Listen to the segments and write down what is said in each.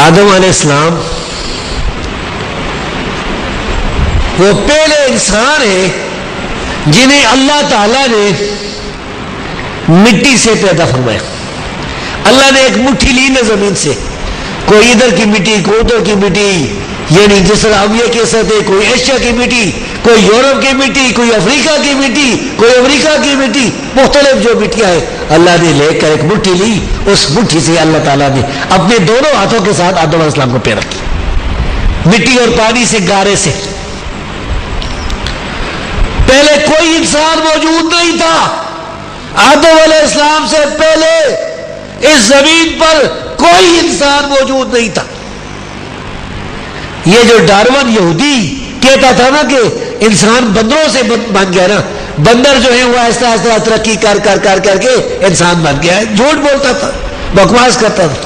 آدم علیہ السلام وہ پہلے انسان ہیں جنہیں اللہ تعالیٰ نے مٹی سے پیدا فرمایا. اللہ نے ایک مٹھی لی نا زمین سے, کوئی ادھر کی مٹی, کوئی ادھر کی مٹی, یعنی جس طرح ہم یہ کہہ سکتے کوئی ایشیا کی مٹی, کوئی یورپ کی مٹی, کوئی افریقہ کی مٹی, کوئی امریکہ کی مٹی, مختلف جو مٹیاں ہیں اللہ نے لے کر ایک مٹھی لی. اس مٹھی سے اللہ تعالیٰ نے اپنے دونوں ہاتھوں کے ساتھ آدم علیہ السلام کو پیدا کیا, مٹی اور پانی سے, گارے سے. پہلے کوئی انسان موجود نہیں تھا. آدم علیہ السلام سے پہلے اس زمین پر کوئی انسان موجود نہیں تھا. یہ جو ڈارون یہودی کہتا تھا نا کہ انسان بندروں سے بن گیا نا, بندر جو ہے وہ آہستہ آہستہ ترقی کر کر کر کر کے انسان بن گیا ہے, جھوٹ بولتا تھا, بکواس کرتا تھا.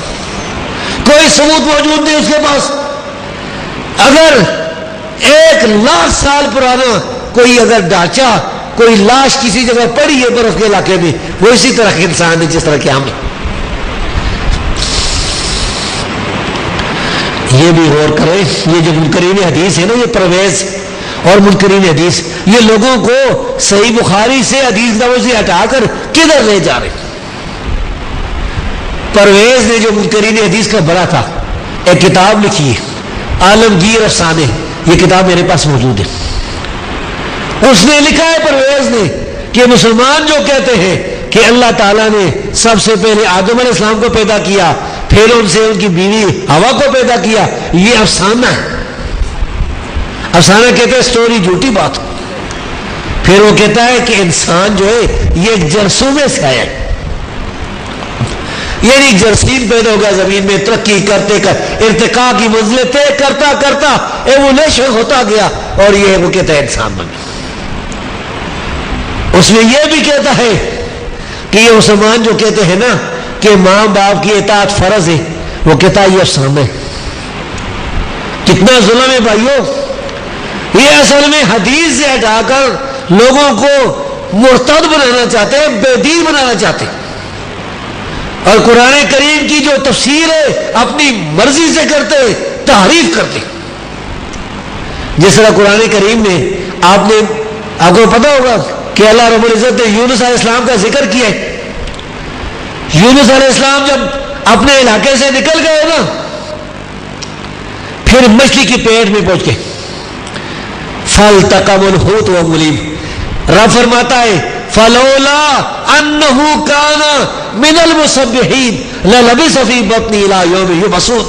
کوئی ثبوت موجود نہیں اس کے پاس. اگر 1,00,000 سال پرانا کوئی اگر ڈھانچہ, کوئی لاش کسی جگہ پڑی ہے برف کے علاقے میں, وہ اسی طرح کے انسان ہے جس طرح کے ہم ہیں. یہ بھی غور کریں, یہ جو منکرین حدیث ہے نا, یہ پرویز اور منکرین حدیث, یہ لوگوں کو صحیح بخاری سے حدیث نبوی سے ہٹا کر کدھر لے جا رہے. پرویز نے جو منکرین حدیث کا بڑا تھا, ایک کتاب لکھی ہے عالمگیر افسانے, یہ کتاب میرے پاس موجود ہے. اس نے لکھا ہے پرویز نے کہ مسلمان جو کہتے ہیں کہ اللہ تعالیٰ نے سب سے پہلے آدم علیہ السلام کو پیدا کیا, پھر ان سے ان کی بیوی ہوا کو پیدا کیا, یہ افسانہ ہے. افسانہ کہتے ہیں سٹوری, جھوٹی بات. پھر وہ کہتا ہے کہ انسان جو ہے یہ ایک جرثومے سے آیا ہے, یعنی جرثیم پیدا ہو گیا زمین میں, ترقی کرتے کر ارتقاء کی منزلیں طے کرتا کرتا ایولیوشن ہوتا گیا, اور یہ وہ کہتا ہے انسان بن گیا. اس میں یہ بھی کہتا ہے کہ یہ مسلمان جو کہتے ہیں نا کہ ماں باپ کی اطاعت فرض ہے, وہ کہتا ہے یہ افسانہ ہے. کتنا ظلم ہے بھائیو. یہ اصل میں حدیث سے ہٹا کر لوگوں کو مرتد بنانا چاہتے ہیں, بے دین بنانا چاہتے ہیں, اور قرآن کریم کی جو تفسیر ہے اپنی مرضی سے کرتے, تحریف کرتے. جس طرح قرآن کریم میں آپ کو پتا ہوگا کہ اللہ رب العزت نے یونس علیہ السلام کا ذکر کیا ہے. یونس علیہ السلام جب اپنے علاقے سے نکل گئے نا, پھر مچھلی کی پیٹ میں پہنچ گئے. فَالْتَقَمَ الْحُوتُ وَهُوَ مُلِيمٌ, رب فرماتا ہے فَلَوْلَا أَنَّهُ كَانَ مِنَ الْمُسَبِّحِينَ لَلَبِثَ فِي بَطْنِهِ إِلَىٰ يَوْمِ يُبْعَثُونَ.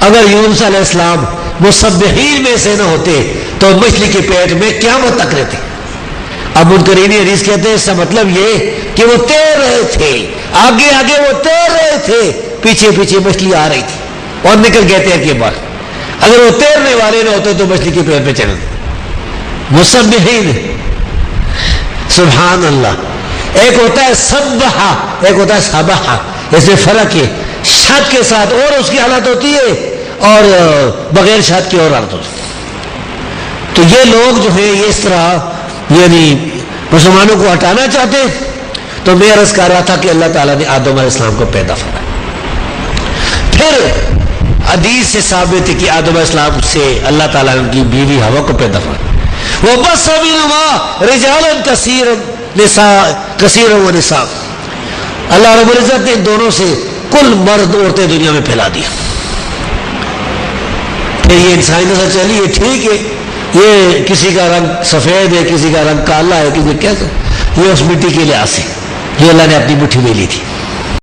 اگر یونس علیہ السلام مسبحین میں سے نہ ہوتے تو مچھلی کے پیٹ میں قیامت تک رہتے. اب منکرین حدیث کہتے ہیں اس کا مطلب یہ کہ وہ تیر رہے تھے, آگے آگے وہ تیر رہے تھے, پیچھے پیچھے مچھلی آ رہی تھی اور نکل گئے تیر کے بعد. اگر وہ تیرنے والے نہ ہوتے تو مچھلی کے پیٹ پہ چلے. مسبحین, سبحان اللہ. ایک ہوتا ہے سبحہ, ایک ہوتا ہے سبحہ, اس میں فرق ہے. شد کے ساتھ اور اس کی حالت ہوتی ہے, اور بغیر شد کی اور حالت ہوتی ہے. تو یہ لوگ جو ہیں یہ اس طرح یعنی مسلمانوں کو ہٹانا چاہتے. تو میں عرض کر رہا تھا کہ اللہ تعالیٰ نے آدم علیہ السلام کو پیدا فرمایا. پھر حدیث سے ثابت ہے کہ آدم علیہ السلام سے اللہ تعالیٰ نے ان کی بیوی ہوا کو پیدا فرمایا. وَبَثَّ مِنْهُمَا رِجَالًا كَثِيرًا وَنِسَاءً. اللہ رب العزت نے ان دونوں سے کل مرد عورتیں دنیا میں پھیلا دیا. پھر یہ انسانی نسل چلی, یہ ٹھیک ہے, یہ کسی کا رنگ سفید ہے, کسی کا رنگ کالا ہے, کسی کیسا, یہ اس مٹی کے لحاظ سے جو اللہ نے اپنی مٹھی میں لی تھی.